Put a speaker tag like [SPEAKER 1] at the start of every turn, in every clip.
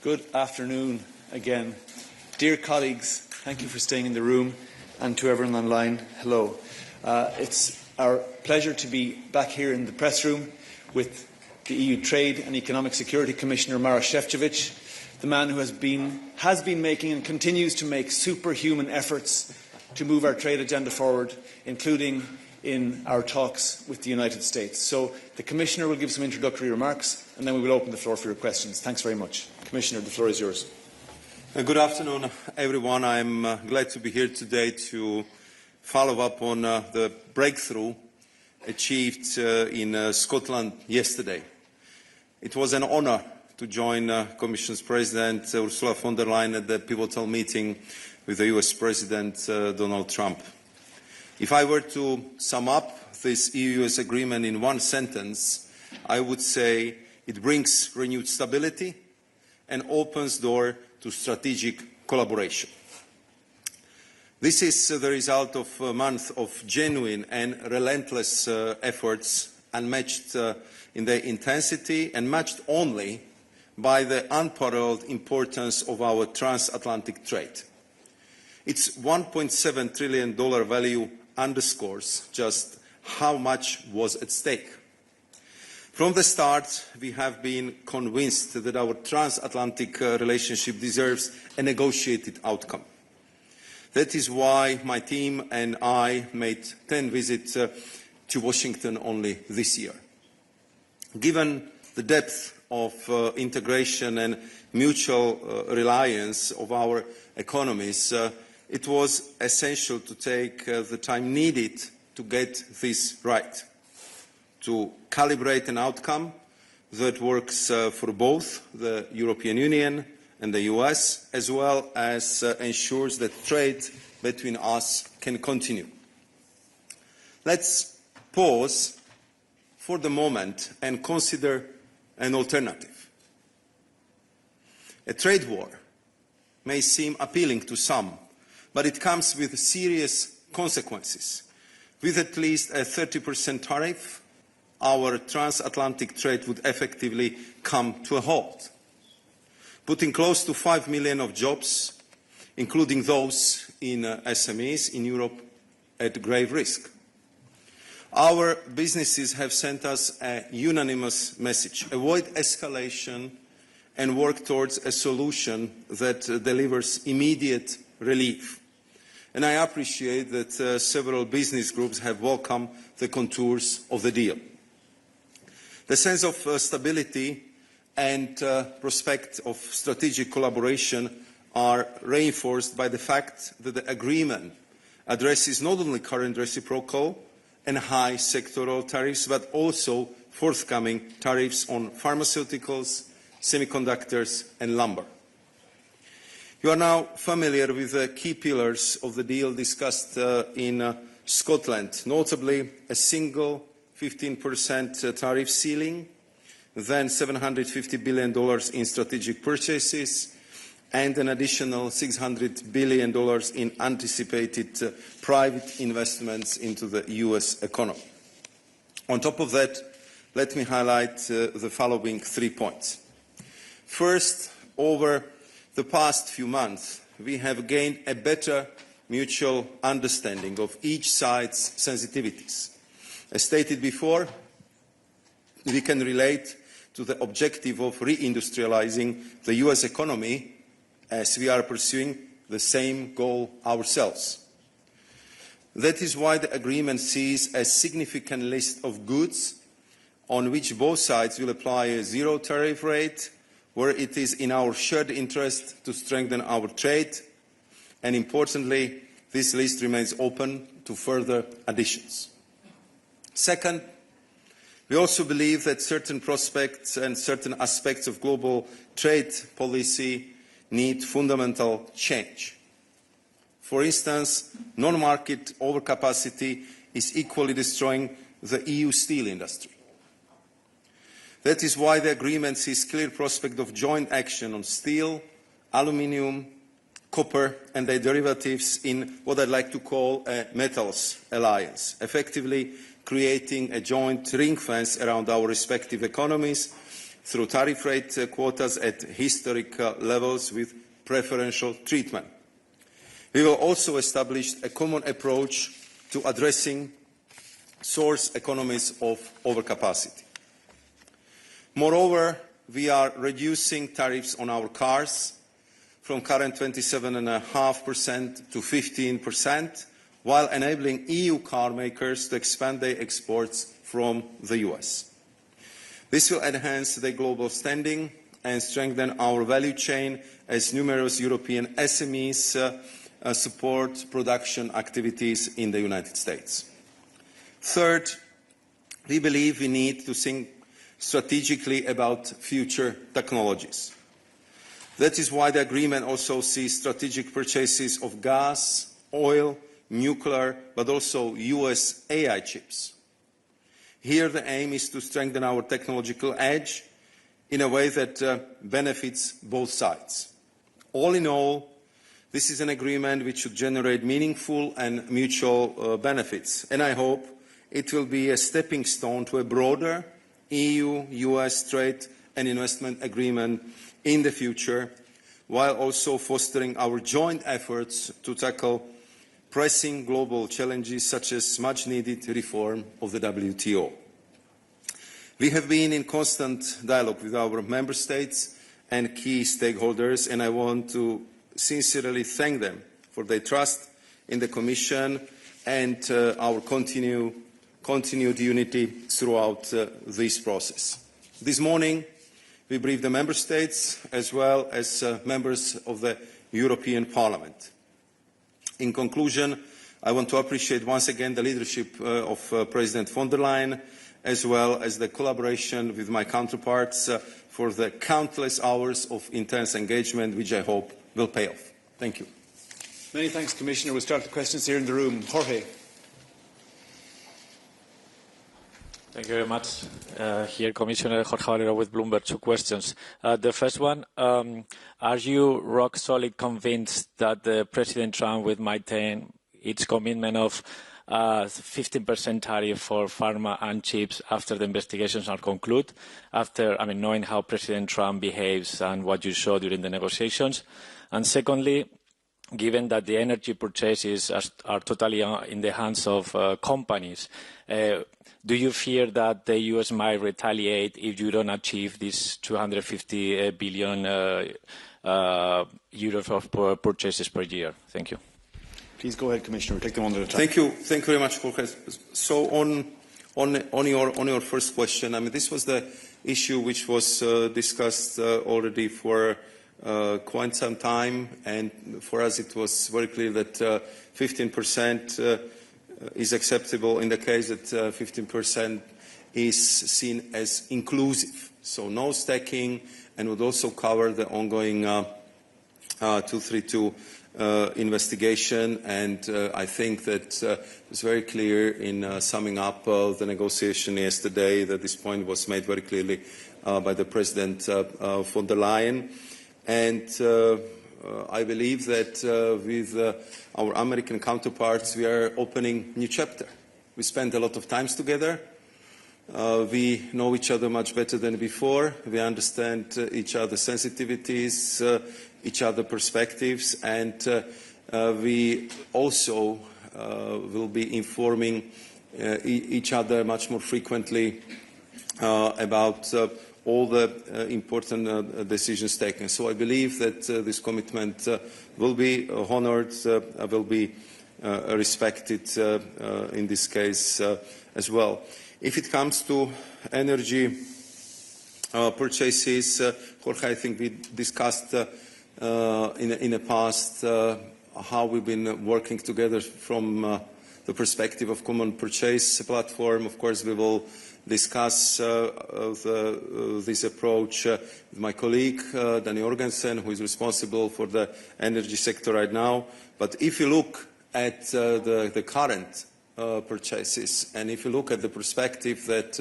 [SPEAKER 1] Good afternoon again. Dear colleagues, thank you for staying in the room, and to everyone online, hello. It's our pleasure to be back here in the press room with the EU Trade and Economic Security Commissioner Maros Sefcovic, the man who has been making and continues to make superhuman efforts to move our trade agenda forward, including in our talks with the United States. So the Commissioner will give some introductory remarks, and then we will open the floor for your questions. Thanks very much. Commissioner, the floor is yours.
[SPEAKER 2] Good afternoon, everyone. I'm glad to be here today to follow up on the breakthrough achieved in Scotland yesterday. It was an honour to join Commission's President Ursula von der Leyen at the pivotal meeting with the US President Donald Trump. If I were to sum up this EU-US agreement in one sentence, I would say it brings renewed stability and opens the door to strategic collaboration. This is the result of a month of genuine and relentless efforts, unmatched in their intensity and matched only by the unparalleled importance of our transatlantic trade. Its $1.7 trillion value underscores just how much was at stake. From the start, we have been convinced that our transatlantic relationship deserves a negotiated outcome. That is why my team and I made 10 visits to Washington only this year. Given the depth of integration and mutual reliance of our economies, it was essential to take the time needed to get this right, to calibrate an outcome that works for both the European Union and the US, as well as ensures that trade between us can continue. Let's pause for the moment and consider an alternative. A trade war may seem appealing to some, but it comes with serious consequences. With at least a 30% tariff, our transatlantic trade would effectively come to a halt, putting close to 5 million of jobs, including those in SMEs in Europe, at grave risk. Our businesses have sent us a unanimous message: avoid escalation and work towards a solution that delivers immediate relief. And I appreciate that several business groups have welcomed the contours of the deal. The sense of stability and prospect of strategic collaboration are reinforced by the fact that the agreement addresses not only current reciprocal and high sectoral tariffs, but also forthcoming tariffs on pharmaceuticals, semiconductors and lumber. You are now familiar with the key pillars of the deal discussed in Scotland, notably a single 15% tariff ceiling, then $750 billion in strategic purchases, and an additional $600 billion in anticipated private investments into the US economy. On top of that, let me highlight the following 3 points. First, over the past few months, we have gained a better mutual understanding of each side's sensitivities. As stated before, we can relate to the objective of reindustrializing the US economy as we are pursuing the same goal ourselves. That is why the agreement sees a significant list of goods on which both sides will apply a zero tariff rate, where it is in our shared interest to strengthen our trade, and importantly, this list remains open to further additions. Second, we also believe that certain prospects and certain aspects of global trade policy need fundamental change. For instance, non-market overcapacity is equally destroying the EU steel industry. That is why the agreement sees clear prospect of joint action on steel, aluminium, copper and their derivatives in what I'd like to call a metals alliance, effectively creating a joint ring fence around our respective economies through tariff rate quotas at historic levels with preferential treatment. We will also establish a common approach to addressing source economies of overcapacity. Moreover, we are reducing tariffs on our cars from current 27.5% to 15%, while enabling EU car makers to expand their exports from the US. This will enhance their global standing and strengthen our value chain as numerous European SMEs support production activities in the United States. Third, we believe we need to think strategically about future technologies. That is why the agreement also sees strategic purchases of gas, oil, nuclear, but also US AI chips. Here the aim is to strengthen our technological edge in a way that benefits both sides. All in all, this is an agreement which should generate meaningful and mutual benefits, and I hope it will be a stepping stone to a broader EU-US trade and investment agreement in the future, while also fostering our joint efforts to tackle pressing global challenges such as much-needed reform of the WTO. We have been in constant dialogue with our member states and key stakeholders, and I want to sincerely thank them for their trust in the Commission and our continued unity throughout this process. This morning, we briefed the member states as well as members of the European Parliament. In conclusion, I want to appreciate once again the leadership of President von der Leyen, as well as the collaboration with my counterparts for the countless hours of intense engagement, which I hope will pay off. Thank you.
[SPEAKER 1] Many thanks, Commissioner. We'll start the questions here in the room. Jorge.
[SPEAKER 3] Thank you very much. Here, Commissioner Jorge Valero with Bloomberg. Two questions. The first one, are you rock solid convinced that President Trump will maintain its commitment of 15% tariff for pharma and chips after the investigations are concluded, knowing how President Trump behaves and what you saw during the negotiations? And secondly, given that the energy purchases are totally in the hands of companies, do you fear that the US might retaliate if you don't achieve this 250 billion euros of purchases per year? Thank you.
[SPEAKER 1] Please go ahead, Commissioner. We'll take them one at a time.
[SPEAKER 2] Thank you very much, Jorge. So on your first question, this was the issue which was discussed already for quite some time, and for us it was very clear that 15% is acceptable in the case that 15% is seen as inclusive. So no stacking, and would also cover the ongoing 232 investigation. And I think that it's very clear in summing up the negotiation yesterday that this point was made very clearly by the President von der Leyen. And I believe that with our American counterparts, we are opening a new chapter. We spent a lot of time together. We know each other much better than before. We understand each other's sensitivities, each other's perspectives, and we also will be informing each other much more frequently about all the important decisions taken. So I believe that this commitment will be honoured, will be respected in this case as well. If it comes to energy purchases, Jorge, I think we discussed in the past how we've been working together from the perspective of common purchase platform. Of course, we will discuss this approach with my colleague, Danny Jorgensen, who is responsible for the energy sector right now. But if you look at the current purchases, and if you look at the perspective that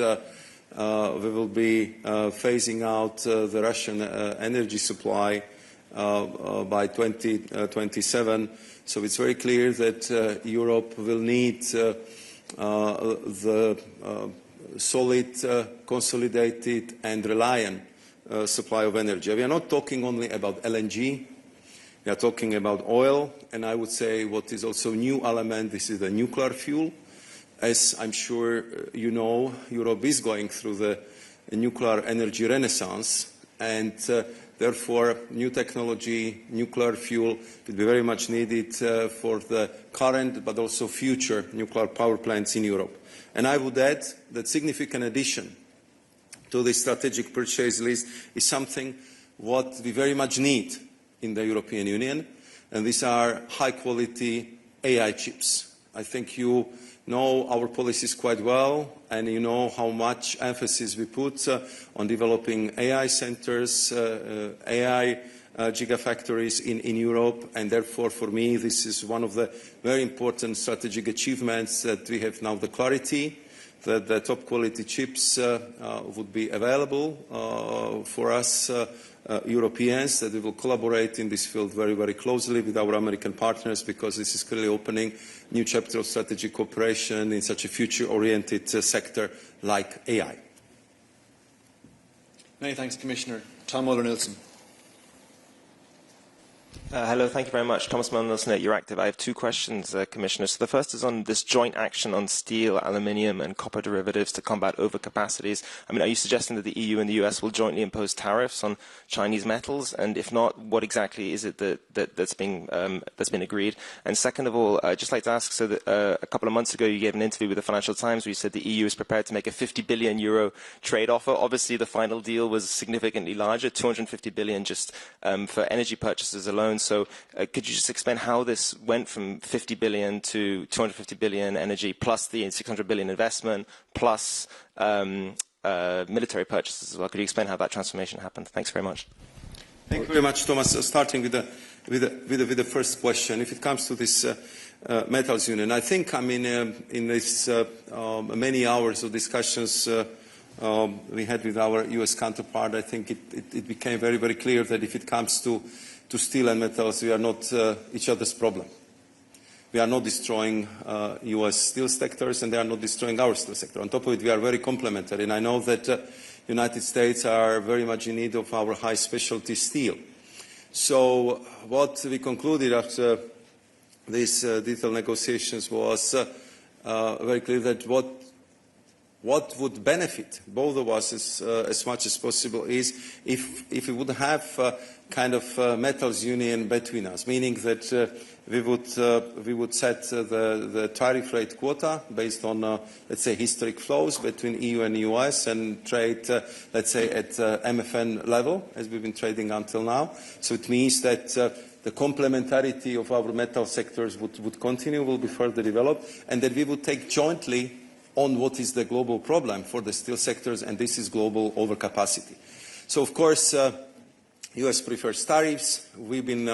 [SPEAKER 2] we will be phasing out the Russian energy supply by 2027, so it's very clear that Europe will need the solid, consolidated and reliant supply of energy. We are not talking only about LNG. We are talking about oil, and I would say what is also a new element, this is the nuclear fuel. As I'm sure you know, Europe is going through the nuclear energy renaissance, and therefore new technology, nuclear fuel will be very much needed for the current but also future nuclear power plants in Europe. And I would add that significant addition to the strategic purchase list is something what we very much need in the European Union, and these are high-quality AI chips. I think you know our policies quite well, and you know how much emphasis we put on developing AI centers, AI gigafactories in Europe, and therefore for me this is one of the very important strategic achievements that we have now the clarity that the top quality chips would be available for us Europeans, that we will collaborate in this field very, very closely with our American partners, because this is clearly opening a new chapter of strategic cooperation in such a future-oriented sector like AI.
[SPEAKER 1] Many thanks, Commissioner. Tom Muller-Nielsen.
[SPEAKER 4] Hello, thank you very much. Thomas Muller-Nielsen at Euractiv. I have two questions, Commissioner. So the first is on this joint action on steel, aluminium and copper derivatives to combat overcapacities. I mean, are you suggesting that the EU and the US will jointly impose tariffs on Chinese metals? And if not, what exactly is it that's been agreed? And second of all, I'd just like to ask, so that a couple of months ago you gave an interview with the Financial Times where you said the EU is prepared to make a 50 billion euro trade offer. Obviously, the final deal was significantly larger, 250 billion just for energy purchases alone. So could you just explain how this went from 50 billion to 250 billion energy plus the 600 billion investment plus military purchases as well? Could you explain how that transformation happened? Thanks very much.
[SPEAKER 2] Thank you very much, Thomas. Starting with the first question, if it comes to this metals union, I think, I mean, in this many hours of discussions we had with our US counterpart, I think it became very, very clear that if it comes to steel and metals, we are not each other's problem. We are not destroying US steel sectors, and they are not destroying our steel sector. On top of it, we are very complementary, and I know that United States are very much in need of our high specialty steel. So what we concluded after these detailed negotiations was very clear that what would benefit both of us as much as possible is if we would have kind of metals union between us, meaning that we would set the tariff rate quota based on, let's say, historic flows between EU and US and trade, let's say, at MFN level, as we've been trading until now. So it means that the complementarity of our metal sectors would continue, will be further developed, and that we would take jointly on what is the global problem for the steel sectors, and this is global overcapacity. So, of course, US prefers tariffs. We've been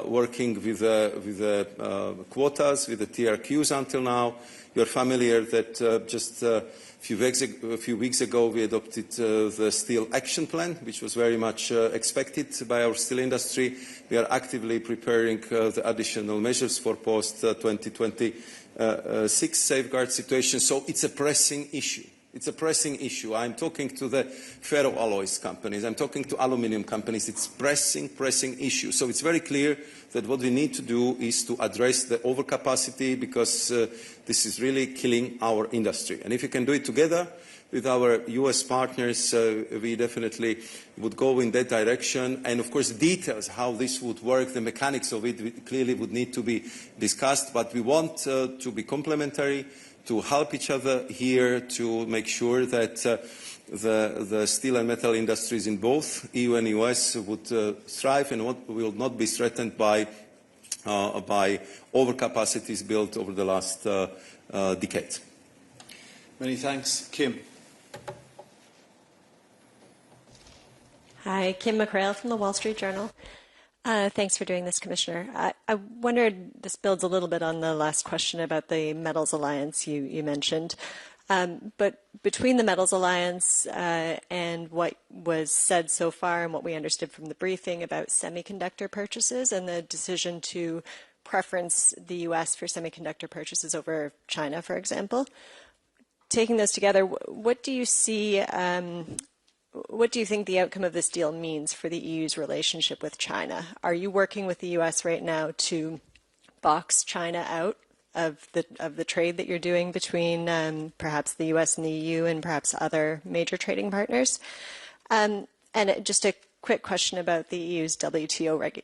[SPEAKER 2] working with the quotas, with the TRQs until now. You're familiar that just a few weeks ago we adopted the Steel Action Plan, which was very much expected by our steel industry. We are actively preparing the additional measures for post-2026 safeguard situation. So it's a pressing issue. It's a pressing issue. I'm talking to the ferroalloys companies. I'm talking to aluminium companies. It's pressing issue. So it's very clear that what we need to do is to address the overcapacity, because this is really killing our industry. And if we can do it together with our US partners, we definitely would go in that direction. And of course, the details, how this would work, the mechanics of it clearly would need to be discussed. But we want to be complementary, to help each other here, to make sure that the steel and metal industries in both EU and US would thrive and will not be threatened by overcapacities built over the last decade.
[SPEAKER 1] Many thanks. Kim.
[SPEAKER 5] Hi, Kim McCrail from the Wall Street Journal. Thanks for doing this, Commissioner. I wondered, this builds a little bit on the last question about the Metals Alliance you mentioned. But between the Metals Alliance and what was said so far and what we understood from the briefing about semiconductor purchases and the decision to preference the US for semiconductor purchases over China, for example, taking those together, what do you see what do you think the outcome of this deal means for the EU's relationship with China? Are you working with the US right now to box China out of the trade that you're doing between perhaps the US and the EU and perhaps other major trading partners? And just a quick question about the EU's WTO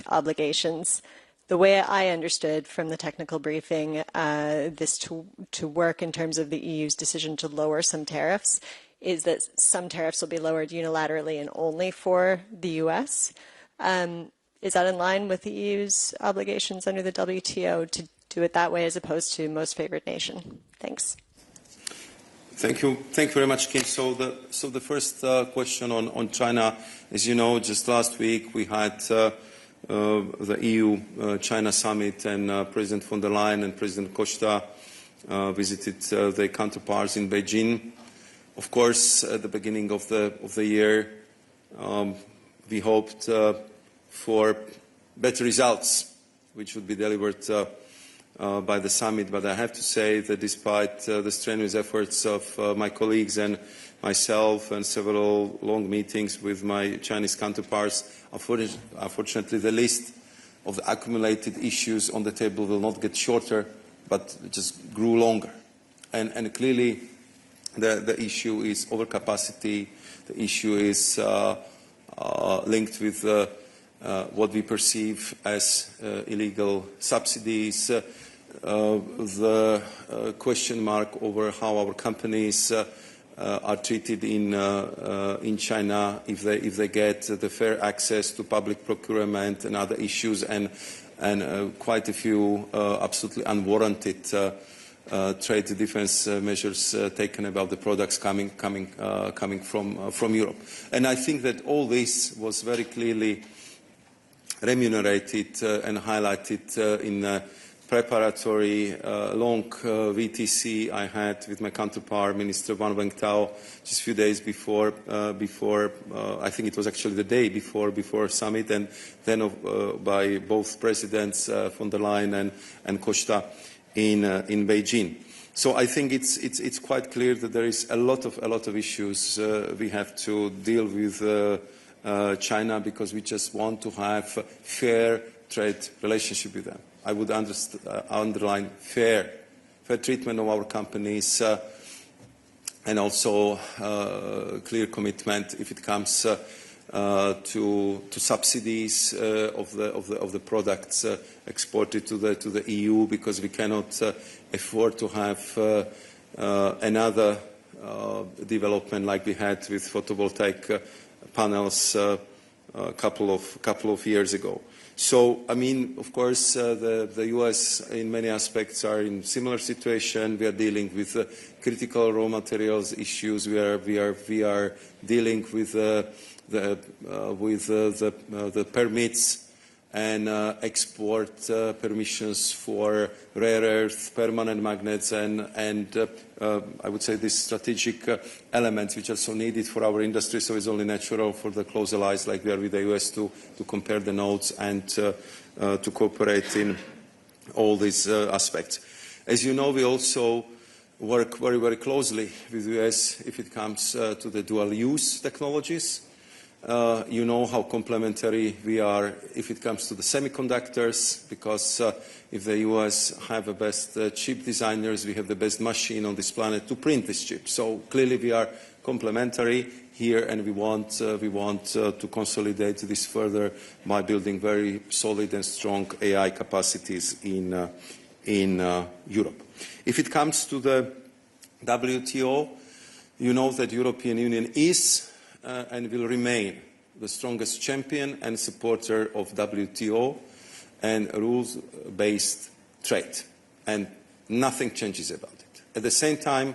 [SPEAKER 5] obligations. The way I understood from the technical briefing this to work in terms of the EU's decision to lower some tariffs is that some tariffs will be lowered unilaterally and only for the US. Is that in line with the EU's obligations under the WTO to do it that way as opposed to most favored nation? Thanks.
[SPEAKER 2] Thank you very much, Kim. So the first question on China, as you know, just last week we had the EU-China summit, and President von der Leyen and President Costa visited their counterparts in Beijing. Of course, at the beginning of the year, we hoped for better results, which would be delivered by the summit. But I have to say that despite the strenuous efforts of my colleagues and myself and several long meetings with my Chinese counterparts, unfortunately the list of the accumulated issues on the table will not get shorter, but it just grew longer. And clearly the issue is overcapacity. The issue is linked with what we perceive as illegal subsidies, the question mark over how our companies are treated in China if they get the fair access to public procurement and other issues, and quite a few absolutely unwarranted trade defense measures taken about the products coming from Europe. And I think that all this was very clearly remunerated and highlighted in preparatory long VTC I had with my counterpart, Minister Wang Wentao, just a few days before I think it was actually the day before summit, and then by both presidents von der Leyen and Costa in Beijing. So I think it's quite clear that there is a lot of issues we have to deal with China, because we just want to have a fair trade relationship with them. I would underline fair treatment of our companies, and also clear commitment if it comes to subsidies of the products exported to the EU, because we cannot afford to have another development like we had with photovoltaic panels a couple of years ago. So, I mean, of course, the US in many aspects are in similar situation. We are dealing with critical raw materials issues. We are dealing with the permits and export permissions for rare earth, permanent magnets, and I would say these strategic elements which are so needed for our industry. So it's only natural for the close allies like we are with the US to compare the notes and to cooperate in all these aspects. As you know, we also work very, very closely with the US if it comes to the dual-use technologies. You know how complementary we are if it comes to the semiconductors, because if the US have the best chip designers, we have the best machine on this planet to print this chip. So clearly we are complementary here, and we want to consolidate this further by building very solid and strong AI capacities in Europe. If it comes to the WTO, you know that the European Union is and will remain the strongest champion and supporter of WTO and rules-based trade, and nothing changes about it. At the same time,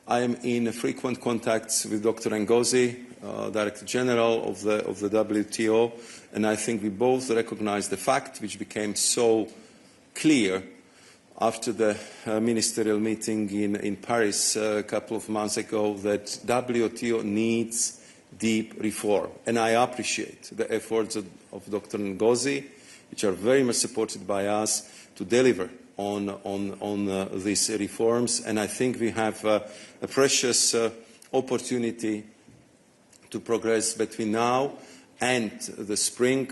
[SPEAKER 2] I am in frequent contacts with Dr. Ngozi, Director General of the WTO, and I think we both recognize the fact, which became so clear after the ministerial meeting in Paris a couple of months ago, that WTO needs deep reform. And I appreciate the efforts of Dr. Ngozi, which are very much supported by us, to deliver on these reforms. And I think we have a precious opportunity to progress between now and the spring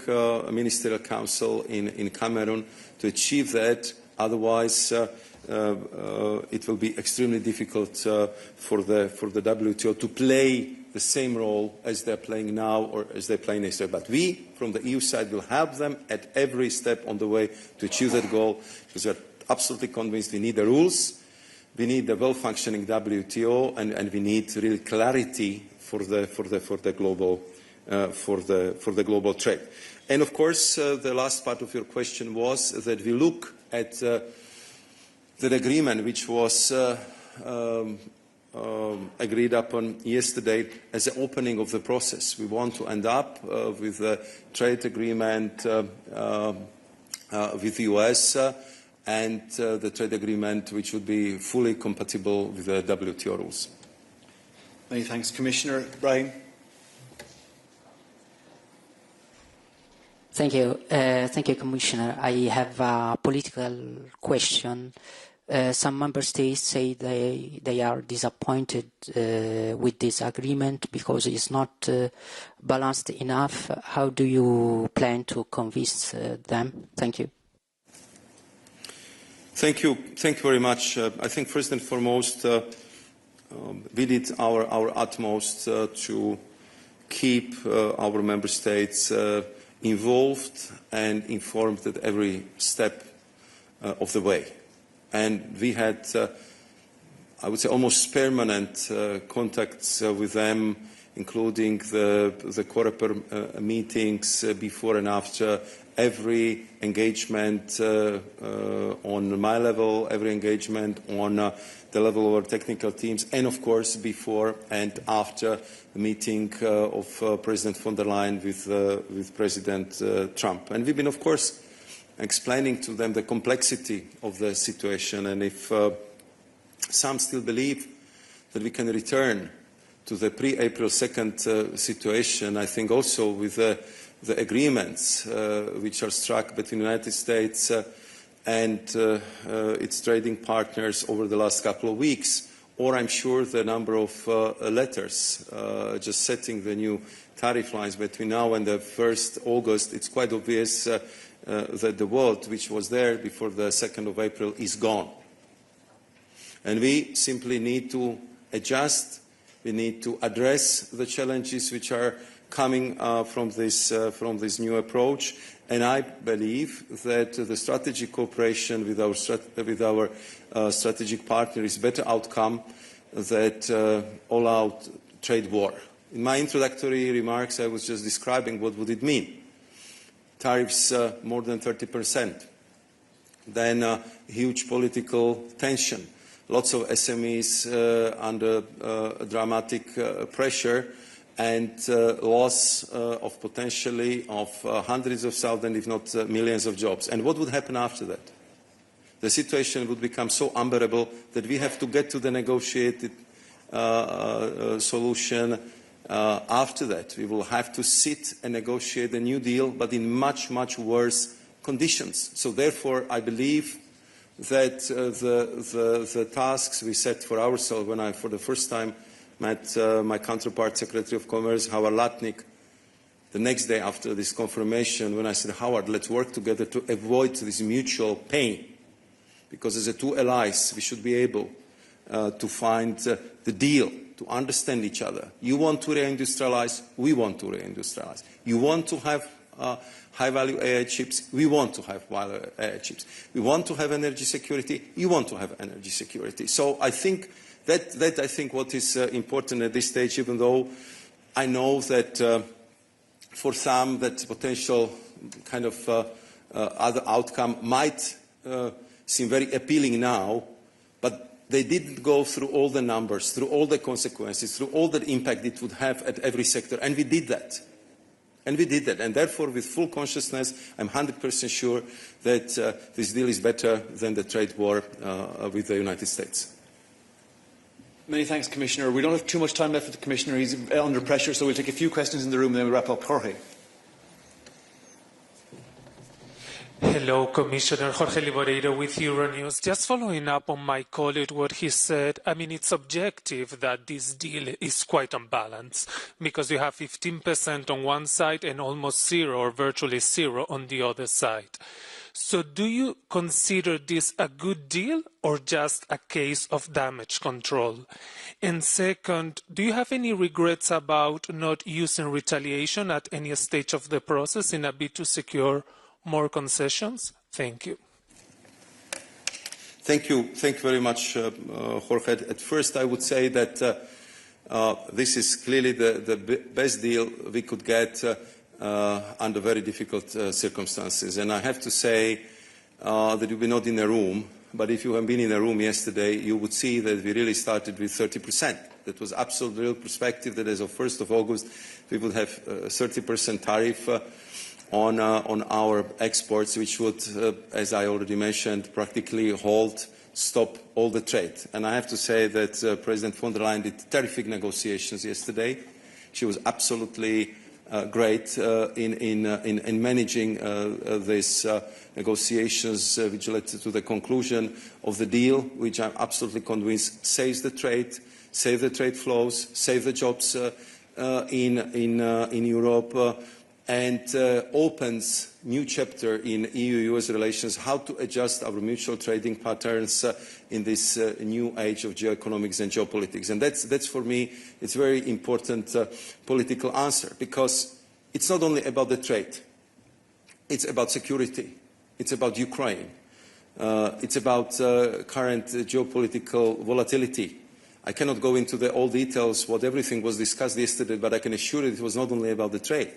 [SPEAKER 2] ministerial council in Cameroon to achieve that. Otherwise, it will be extremely difficult for the WTO to play the same role as they're playing now or as they're playing next year. But we, from the EU side, will help them at every step on the way to achieve that goal, because we are absolutely convinced we need the rules, we need a well-functioning WTO, and we need really clarity for the global trade. And of course, the last part of your question was that we look at that agreement which was agreed upon yesterday as an opening of the process. We want to end up with a trade agreement with the US and the trade agreement which would be fully compatible with the WTO rules.
[SPEAKER 1] Many thanks, Commissioner. Brian.
[SPEAKER 6] Thank you, Commissioner. I have a political question. Some member states say they are disappointed with this agreement because it's not balanced enough. How do you plan to convince them? Thank you.
[SPEAKER 2] Thank you very much. I think first and foremost, we did our utmost to keep our member states involved and informed at every step of the way. And we had, I would say, almost permanent contacts with them, including the Coreper meetings before and after, every engagement on my level, every engagement on the level of our technical teams, and of course before and after the meeting of President von der Leyen with President Trump. And we've been, of course, explaining to them the complexity of the situation, and if some still believe that we can return to the pre-April 2nd situation, I think also with the agreements which are struck between the United States and its trading partners over the last couple of weeks, or I'm sure the number of letters just setting the new tariff lines between now and the 1st August, it's quite obvious that the world which was there before the 2nd of April is gone. And we simply need to adjust, we need to address the challenges which are coming from this new approach. And I believe that the strategic cooperation with our strategic partner is a better outcome than all-out trade war. In my introductory remarks, I was just describing what would it mean. Tariffs more than 30%, then huge political tension, lots of SMEs under dramatic pressure, and loss of potentially of hundreds of thousands, if not millions of jobs. And what would happen after that? The situation would become so unbearable that we have to get to the negotiated solution. After that, we will have to sit and negotiate a new deal, but in much, much worse conditions. So therefore, I believe that the tasks we set for ourselves when I, for the first time, met my counterpart, Secretary of Commerce, Howard Lutnick, the next day after this confirmation, when I said, Howard, let's work together to avoid this mutual pain. Because as the two allies, we should be able to find the deal, to understand each other. You want to reindustrialize, we want to reindustrialize. You want to have high-value AI chips, we want to have high-value AI chips. We want to have energy security, you want to have energy security. So I think that I think what is important at this stage, even though I know that for some that potential kind of other outcome might seem very appealing now, but they didn't go through all the numbers, through all the consequences, through all the impact it would have at every sector. And we did that. And we did that. And therefore, with full consciousness, I'm 100% sure that this deal is better than the trade war with the United States.
[SPEAKER 1] Many thanks, Commissioner. We don't have too much time left for the Commissioner. He's under pressure, so we'll take a few questions in the room and then we'll wrap up. Jorge.
[SPEAKER 7] Hello, Commissioner Jorge Liboreiro with Euronews. Just following up on my colleague, what he said, I mean, it's objective that this deal is quite unbalanced because you have 15% on one side and almost zero or virtually zero on the other side. So do you consider this a good deal or just a case of damage control? And second, do you have any regrets about not using retaliation at any stage of the process in a bid to secure more concessions? Thank you.
[SPEAKER 2] Thank you very much, Jorge. At first, I would say that this is clearly the best deal we could get under very difficult circumstances. And I have to say that you were not in a room, but if you have been in a room yesterday, you would see that we really started with 30%. That was absolute real perspective that as of 1st of August, we would have a 30% tariff on our exports, which would, as I already mentioned, practically stop all the trade. And I have to say that President von der Leyen did terrific negotiations yesterday. She was absolutely great in managing these negotiations, which led to the conclusion of the deal, which I'm absolutely convinced saves the trade, save the trade flows, save the jobs in Europe, and opens new chapter in EU-US relations, how to adjust our mutual trading patterns in this new age of geoeconomics and geopolitics. And that's for me, it's a very important political answer, because it's not only about the trade, it's about security, it's about Ukraine, it's about current geopolitical volatility. I cannot go into all details, what everything was discussed yesterday, but I can assure you it was not only about the trade.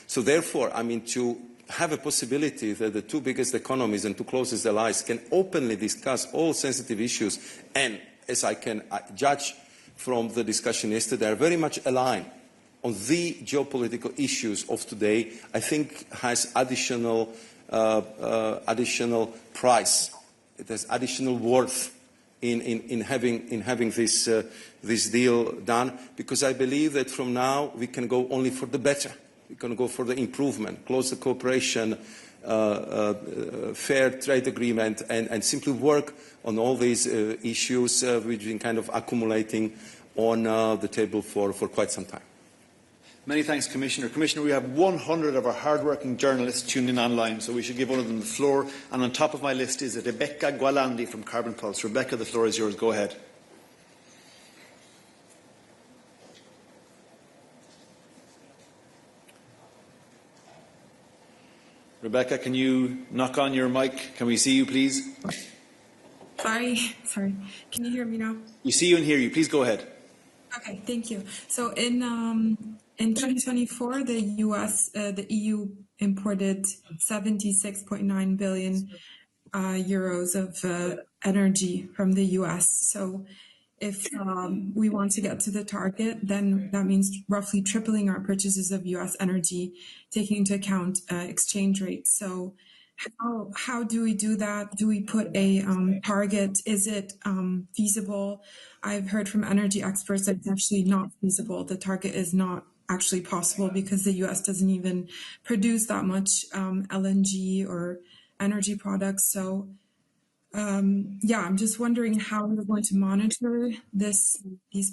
[SPEAKER 2] So therefore, I mean, to have a possibility that the two biggest economies and two closest allies can openly discuss all sensitive issues, and as I can judge from the discussion yesterday, are very much aligned on the geopolitical issues of today, I think has additional price. It has additional worth in having this deal done, because I believe that from now we can go only for the better. We can go for the improvement, closer cooperation, fair trade agreement, and simply work on all these issues which have been kind of accumulating on the table for quite some time.
[SPEAKER 1] Many thanks, Commissioner. Commissioner, we have 100 of our hard-working journalists tuned in online, so we should give one of them the floor. And on top of my list is Rebecca Gualandi from Carbon Pulse. Rebecca, the floor is yours. Go ahead. Rebecca, can you knock on your mic? Can we see you, please?
[SPEAKER 8] Sorry. Can you hear me now?
[SPEAKER 1] We see you and hear you. Please go ahead.
[SPEAKER 8] Okay, thank you. So in 2024, the EU imported 76.9 billion euros of energy from the US. So if we want to get to the target, then that means roughly tripling our purchases of US energy, taking into account exchange rates. So how do we do that? Do we put a target? Is it feasible? I've heard from energy experts that it's actually not feasible. The target is not actually possible because the US doesn't even produce that much LNG or energy products. So I'm just wondering how we're going to monitor these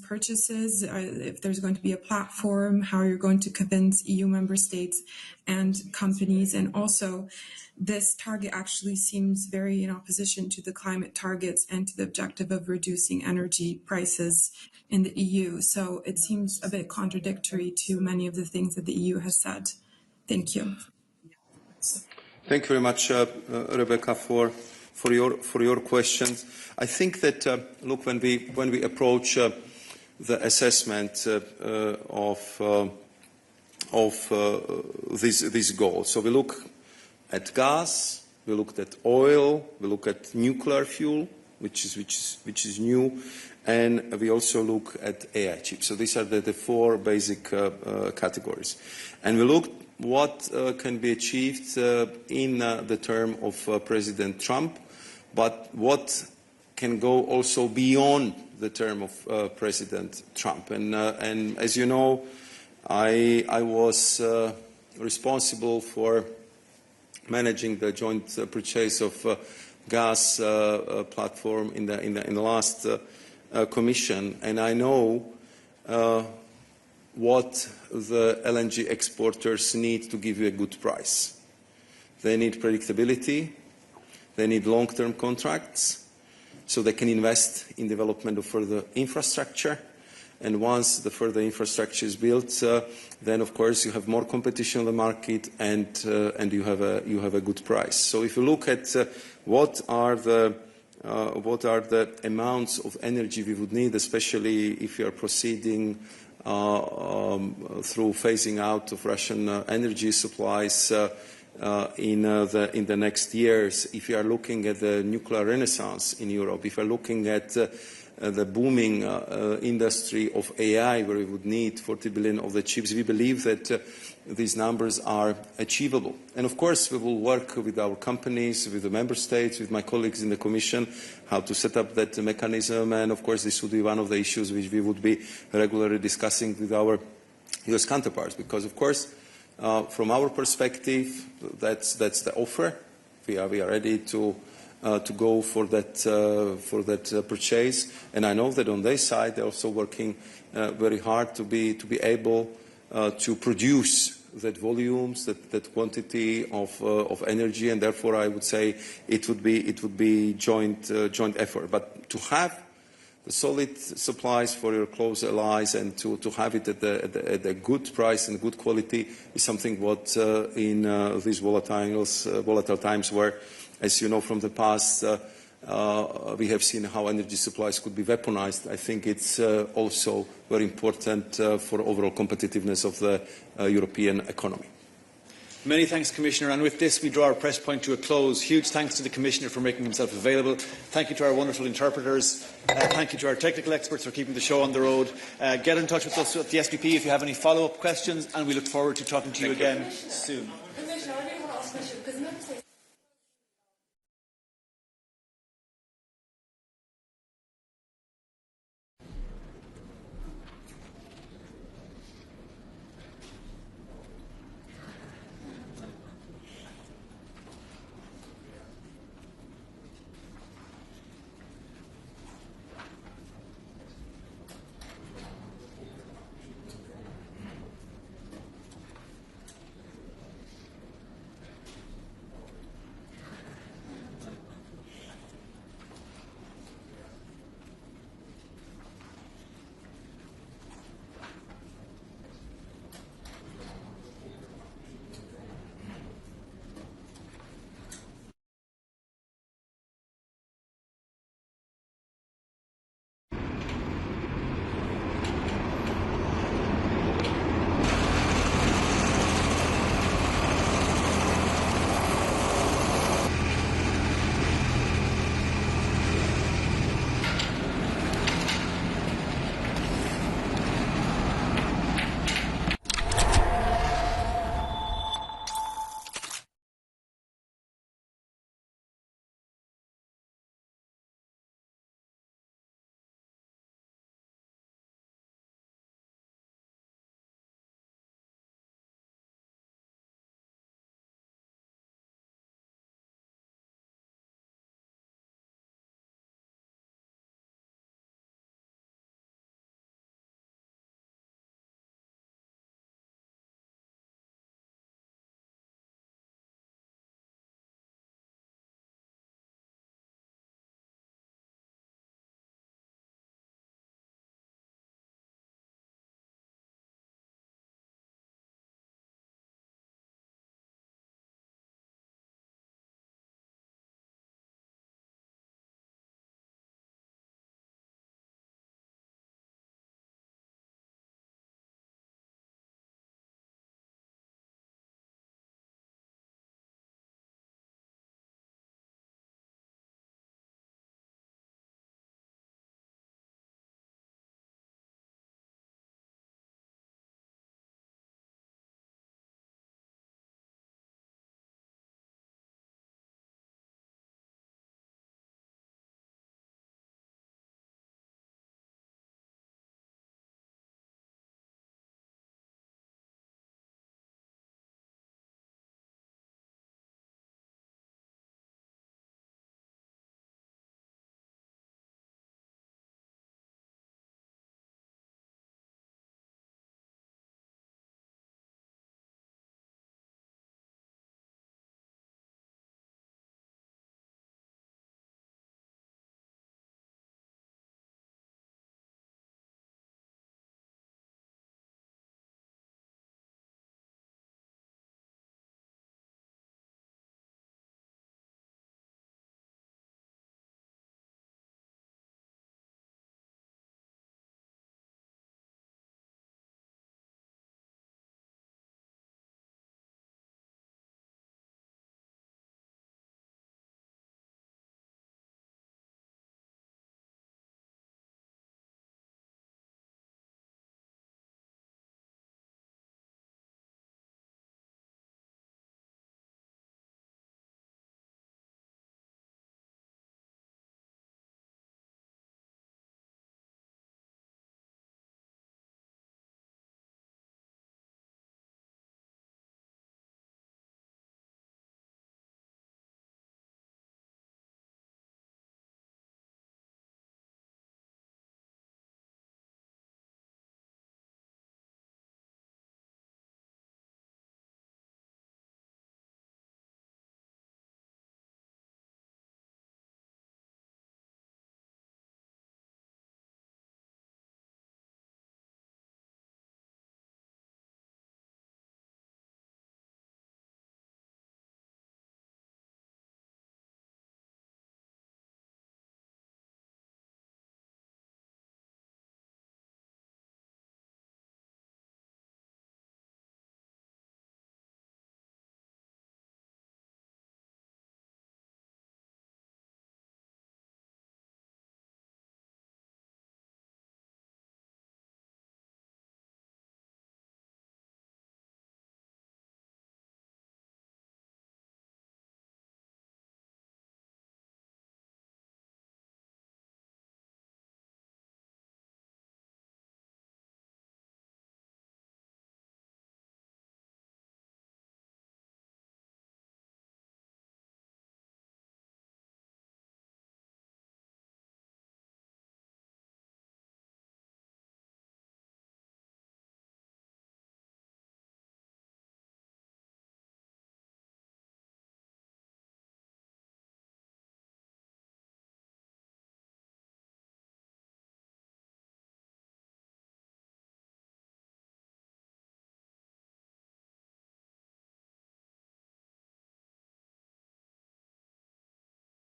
[SPEAKER 8] purchases, if there's going to be a platform, how you're going to convince EU member states and companies. And also, this target actually seems very in opposition to the climate targets and to the objective of reducing energy prices in the EU. So it seems a bit contradictory to many of the things that the EU has said. Thank you.
[SPEAKER 2] Thank you very much, Rebecca, for your questions. I think that look, when we approach the assessment of these goals, so we look at gas, we looked at oil, we look at nuclear fuel, which is new, and we also look at AI chips. So these are the four basic categories, and we looked what can be achieved in the term of President Trump, but what can go also beyond the term of President Trump. And as you know, I was responsible for managing the joint purchase of gas platform in the last Commission, and I know what the LNG exporters need to give you a good price. They need predictability, they need long-term contracts, so they can invest in development of further infrastructure. And once the further infrastructure is built, then of course you have more competition on the market, and you have a good price. So if you look at what are the amounts of energy we would need, especially if you are proceeding through phasing out of Russian energy supplies in the next years, if you are looking at the nuclear renaissance in Europe, if you are looking at the booming industry of AI, where we would need 40 billion of the chips, we believe that these numbers are achievable. And of course, we will work with our companies, with the member states, with my colleagues in the Commission, how to set up that mechanism. And of course, this would be one of the issues which we would be regularly discussing with our US counterparts. Because of course, from our perspective, that's the offer. We are ready to go for that purchase, and I know that on their side they're also working very hard to be able to produce that volumes, that quantity of energy, and therefore I would say it would be joint effort. But to have the solid supplies for your close allies and to have it at a good price and good quality is something what in these volatile times where, as you know from the past, we have seen how energy supplies could be weaponized. I think it's also very important for overall competitiveness of the European economy.
[SPEAKER 1] Many thanks, Commissioner. And with this, we draw our press point to a close. Huge thanks to the Commissioner for making himself available. Thank you to our wonderful interpreters. Thank you to our technical experts for keeping the show on the road. Get in touch with us at the SPP if you have any follow-up questions, and we look forward to talking to you again soon.